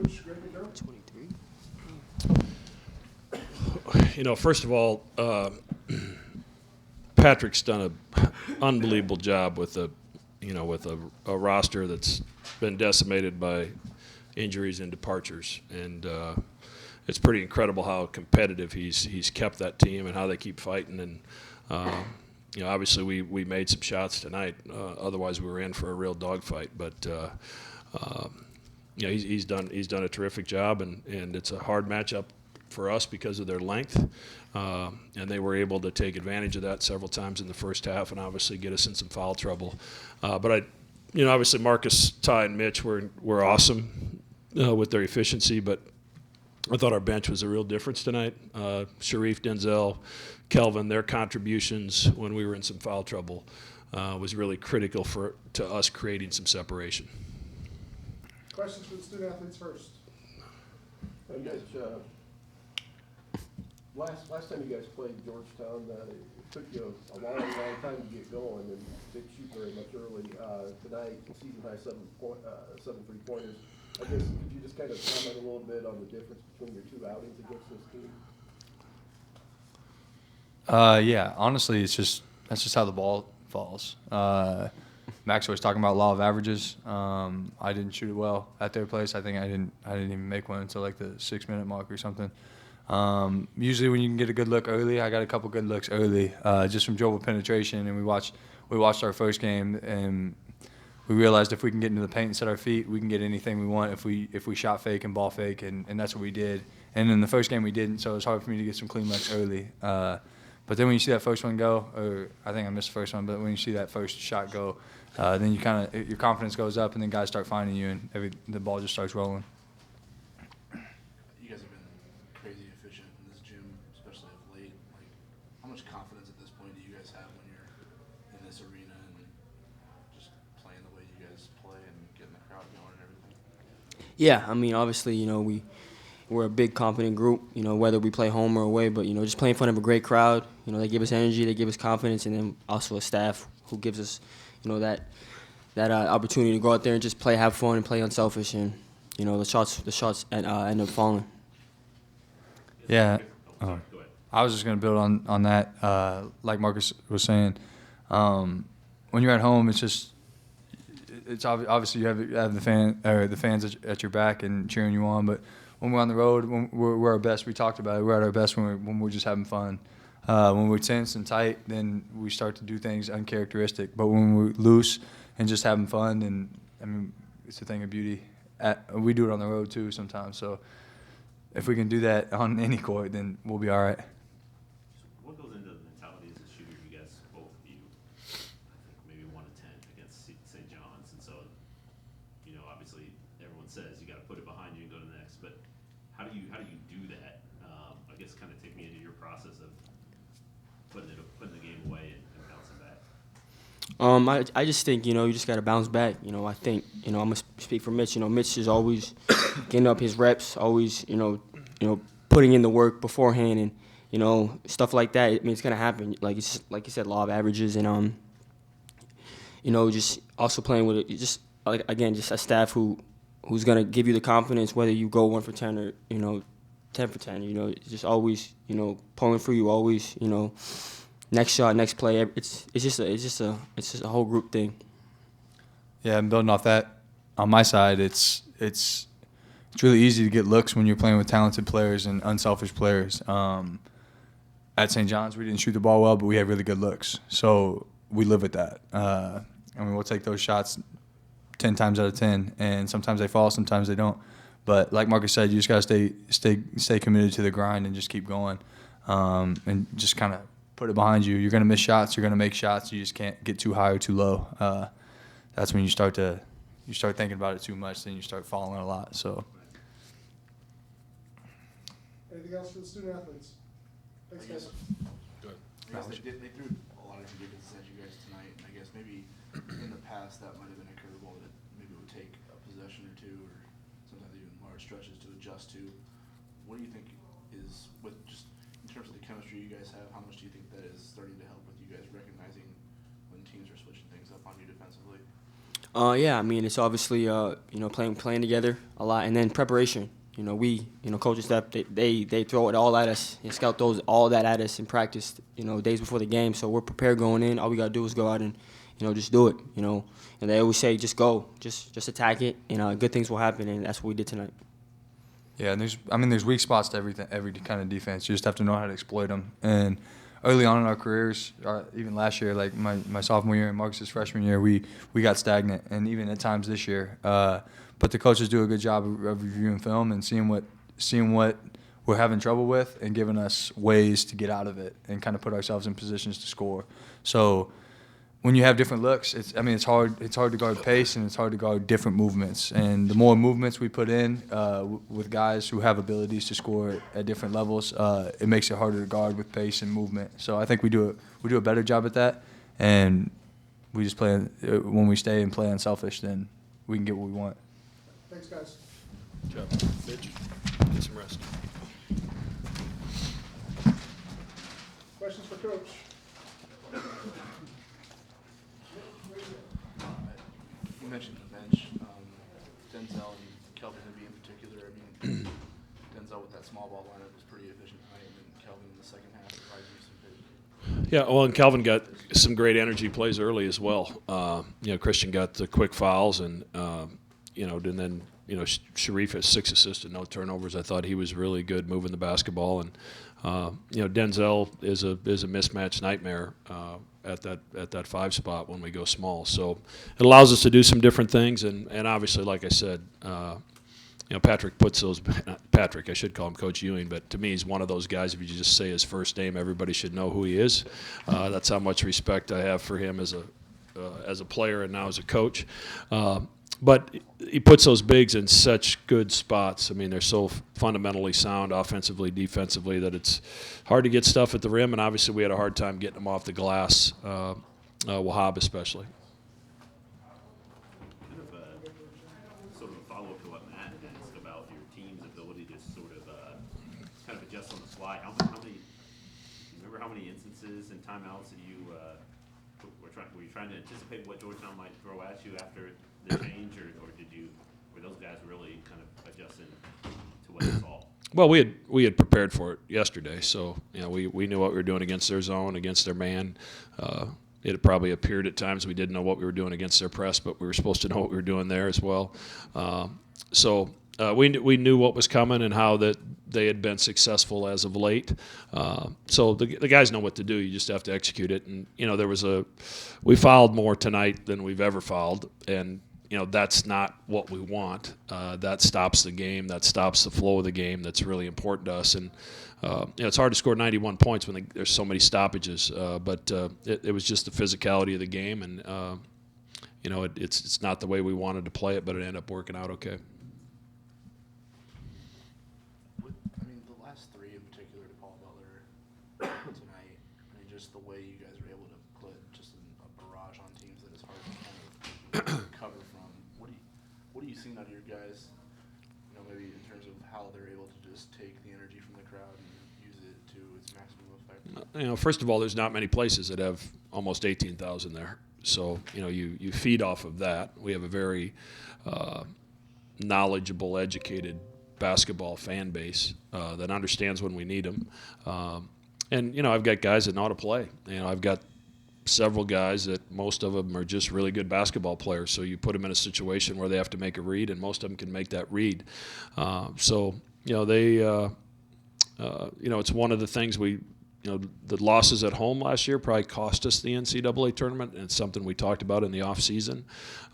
coach, Greg McDermott. 23. First of all, Patrick's done an unbelievable job with a roster that's been decimated by injuries and departures, and it's pretty incredible how competitive he's kept that team and how they keep fighting. And obviously we made some shots tonight. Otherwise, we were in for a real dogfight. But he's done a terrific job, and it's a hard matchup for us because of their length, and they were able to take advantage of that several times in the first half, and obviously get us in some foul trouble. But obviously Marcus, Ty, and Mitch were awesome with their efficiency, but I thought our bench was a real difference tonight. Sharif, Denzel, Kelvin, their contributions when we were in some foul trouble was really critical to us creating some separation. Questions for the student athletes first. Hey guys, last time you guys played Georgetown, it took you a long time to get going and didn't shoot very much early. Tonight, season high 7 3-pointers. I guess could you just kind of comment a little bit on the difference between your two outings against this team? Yeah, honestly, that's just how the ball falls. Max was talking about law of averages. I didn't shoot it well at their place. I think I didn't even make one until like the 6-minute mark or something. Usually when you can get a good look early, I got a couple good looks early, just from dribble penetration. And we watched our first game, and we realized if we can get into the paint and set our feet, we can get anything we want if we shot fake and ball fake, and that's what we did. And in the first game we didn't, so it was hard for me to get some clean looks early. But then when you see that first one go, or I think I missed the first one, but when you see that first shot go, then your confidence goes up, and then guys start finding you, and the ball just starts rolling. You guys have been crazy efficient in this gym, especially of late. Like, how much confidence at this point do you guys have when you're in this arena and just playing the way you guys play and getting the crowd going and everything? Yeah, I mean, obviously, we're a big, confident group, whether we play home or away. But, just playing in front of a great crowd, they give us energy, they give us confidence, and then also a staff who gives us, that opportunity to go out there and just play, have fun, and play unselfish. And, the shots end up falling. Yeah. I was just going to build on that. Like Marcus was saying, when you're at home, it's obviously you have the fans at your back and cheering you on. But when we're on the road, when we're our best. We talked about it. We're at our best when we're just having fun. When we're tense and tight, then we start to do things uncharacteristic. But when we're loose and just having fun, then I mean, it's a thing of beauty. We do it on the road too sometimes. So if we can do that on any court, then we'll be all right. What goes into the mentality as a shooter? You guys, both of you, I think maybe 1 to 10 against St. John's, and so obviously everyone says you got to put it behind you and go to the next. But how do you do that? I guess kind of take me into your process of putting the game away and bouncing back. I just think, you just got to bounce back. I think, I'm going to speak for Mitch. Mitch is always getting up his reps, always, putting in the work beforehand and, stuff like that. I mean, it's going to happen. Like like you said, law of averages and, just also playing with it. Just, again, just a staff who's going to give you the confidence whether you go 1 for 10 or, 10 for 10. Just always, pulling for you, always, next shot, next play. It's just a whole group thing. Yeah, and building off that, on my side, it's really easy to get looks when you're playing with talented players and unselfish players. At St. John's, we didn't shoot the ball well, but we had really good looks. So we live with that. We'll take those shots 10 times out of 10, and sometimes they fall, sometimes they don't. But like Marcus said, you just got to stay committed to the grind and just keep going, and just kind of put it behind you. You're going to miss shots. You're going to make shots. You just can't get too high or too low. That's when you start thinking about it too much. Then you start falling a lot. So. Anything else for the student athletes? Thanks, guys. Good. I guess they threw a lot of forgiveness at you guys tonight, and I guess maybe in the past that might have been a curveball that maybe would take a possession or two, or sometimes even large stretches to adjust to. What do you think is, with just in terms of the chemistry you guys have, how much do you think that is starting to help with you guys recognizing when teams are switching things up on you defensively? Yeah, I mean, it's obviously, playing together a lot, and then preparation. Coaching staff, they throw it all at us. And Scout throws all that at us in practice, days before the game. So we're prepared going in. All we got to do is go out and, just do it, And they always say, just go, just attack it, and good things will happen, and that's what we did tonight. Yeah, and there's weak spots to every kind of defense. You just have to know how to exploit them. And early on in our careers, even last year, like my sophomore year and Marcus's freshman year, we got stagnant, and even at times this year. But the coaches do a good job of reviewing film and seeing what we're having trouble with and giving us ways to get out of it and kind of put ourselves in positions to score. So when you have different looks, it's hard to guard pace, and it's hard to guard different movements. And the more movements we put in with guys who have abilities to score at different levels, it makes it harder to guard with pace and movement. So I think we do a better job at that, and we just play when we stay and play unselfish, then we can get what we want. Thanks, guys. Good job. Mitch, get some rest. Questions for Coach? You mentioned the bench, Denzel and Kelvin Libby in particular. I mean, Denzel with that small ball lineup was pretty efficient tonight, and then Kelvin in the second half provided you some big. Yeah, well, and Calvin got some great energy plays early as well. Christian got the quick fouls, and and then Sharif has 6 assists and no turnovers. I thought he was really good moving the basketball, and Denzel is a mismatch nightmare at that 5 spot when we go small. So it allows us to do some different things, and obviously, like I said, Patrick puts those. Patrick, I should call him Coach Ewing, but to me, he's one of those guys. If you just say his first name, everybody should know who he is. That's how much respect I have for him as a player and now as a coach. But he puts those bigs in such good spots. I mean, they're so fundamentally sound offensively, defensively, that it's hard to get stuff at the rim. And obviously, we had a hard time getting them off the glass, Wahab especially. Kind of sort of a follow-up to what Matt asked about your team's ability to sort of kind of adjust on the fly. How many? Remember how many instances and timeouts that you were you trying to anticipate what Georgetown might throw at you after the change, or were those guys really kind of adjusting to what they saw? Well, we had prepared for it yesterday, so we knew what we were doing against their zone, against their man. It had probably appeared at times we didn't know what we were doing against their press, but we were supposed to know what we were doing there as well. We knew what was coming and how that they had been successful as of late. So the guys know what to do. You just have to execute it. And we fouled more tonight than we've ever fouled, and that's not what we want. That stops the game. That stops the flow of the game. That's really important to us. And it's hard to score 91 points when there's so many stoppages. But it was just the physicality of the game, and it's not the way we wanted to play it, but it ended up working out okay. I mean, the last 3 in particular to Paul Butler tonight. I mean, just the way you guys were able to put just a barrage on teams that is hard to kind of cover from. What are you seeing out of your guys? Maybe in terms of how they're able to just take the energy from the crowd and use it to its maximum effect. First of all, there's not many places that have almost 18,000 there. So, you feed off of that. We have a very knowledgeable, educated basketball fan base that understands when we need them. And I've got guys that know how to play. I've got several guys that most of them are just really good basketball players. So you put them in a situation where they have to make a read, and most of them can make that read. It's one of the things the losses at home last year probably cost us the NCAA tournament, and it's something we talked about in the off season.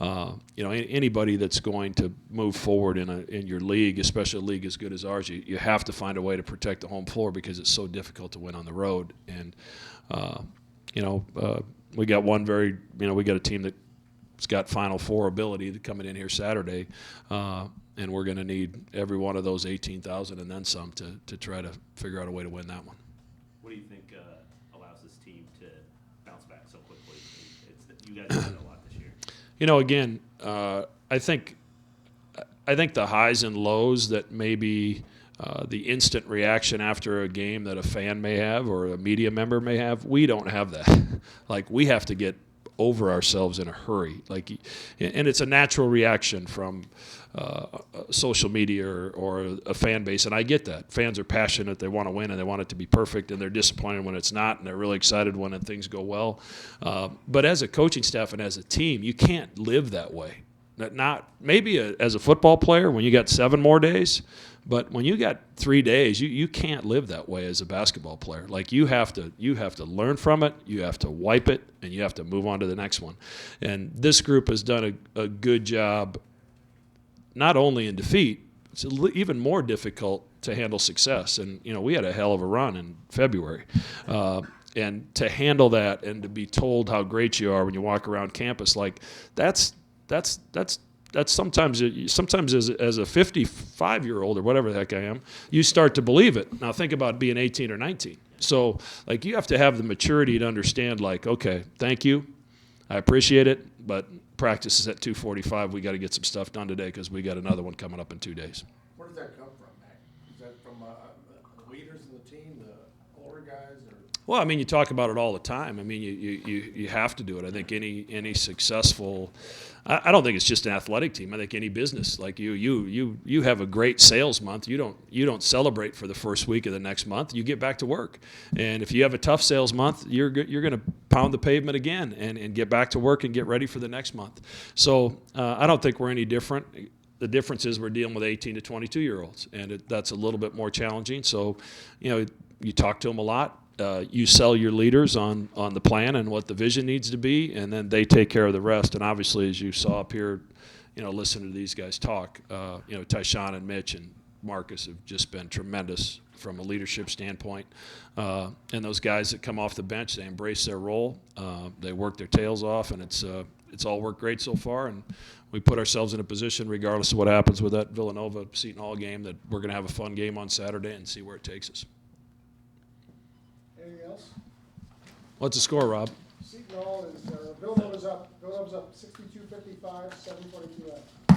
Anybody that's going to move forward in your league, especially a league as good as ours, you have to find a way to protect the home floor because it's so difficult to win on the road. And we got we got a team that's got Final Four ability coming in here Saturday, and we're going to need every one of those 18,000 and then some to try to figure out a way to win that one. What do you think allows this team to bounce back so quickly? You guys have done a lot this year. Again, I think the highs and lows that maybe the instant reaction after a game that a fan may have or a media member may have, we don't have that. Like, we have to get over ourselves in a hurry. And it's a natural reaction from social media or a fan base, and I get that. Fans are passionate, they want to win, and they want it to be perfect, and they're disappointed when it's not, and they're really excited when things go well. But as a coaching staff and as a team, you can't live that way. Not maybe as a football player when you got 7 more days, but when you got 3 days, you can't live that way as a basketball player. Like you have to learn from it, you have to wipe it, and you have to move on to the next one. And this group has done a good job, not only in defeat, it's even more difficult to handle success. And we had a hell of a run in February. And to handle that and to be told how great you are when you walk around campus, like that's sometimes as a 55-year-old or whatever the heck I am, you start to believe it. Now think about being 18 or 19. So like you have to have the maturity to understand, like, okay, thank you, I appreciate it, but practice is at 2:45. We got to get some stuff done today because we got another one coming up in 2 days. Where does that come from, Mac? Is that from the leaders in the team, the older guys, or? Well, I mean, you talk about it all the time. I mean, you have to do it. I think any successful, I don't think it's just an athletic team. I think any business, like you have a great sales month. You don't celebrate for the first week of the next month. You get back to work. And if you have a tough sales month, you're going to pound the pavement again and get back to work and get ready for the next month. So I don't think we're any different. The difference is we're dealing with 18 to 22-year-olds, and that's a little bit more challenging. So, you talk to them a lot. You sell your leaders on the plan and what the vision needs to be, and then they take care of the rest. And obviously, as you saw up here, listening to these guys talk, Tyshawn and Mitch and Marcus have just been tremendous from a leadership standpoint. And those guys that come off the bench, they embrace their role. They work their tails off, and it's all worked great so far. And we put ourselves in a position, regardless of what happens with that Villanova Seton Hall game, that we're going to have a fun game on Saturday and see where it takes us. Anything else? What's the score, Rob? Seton Hall is, Villanova's up 62-55, 7:22 left.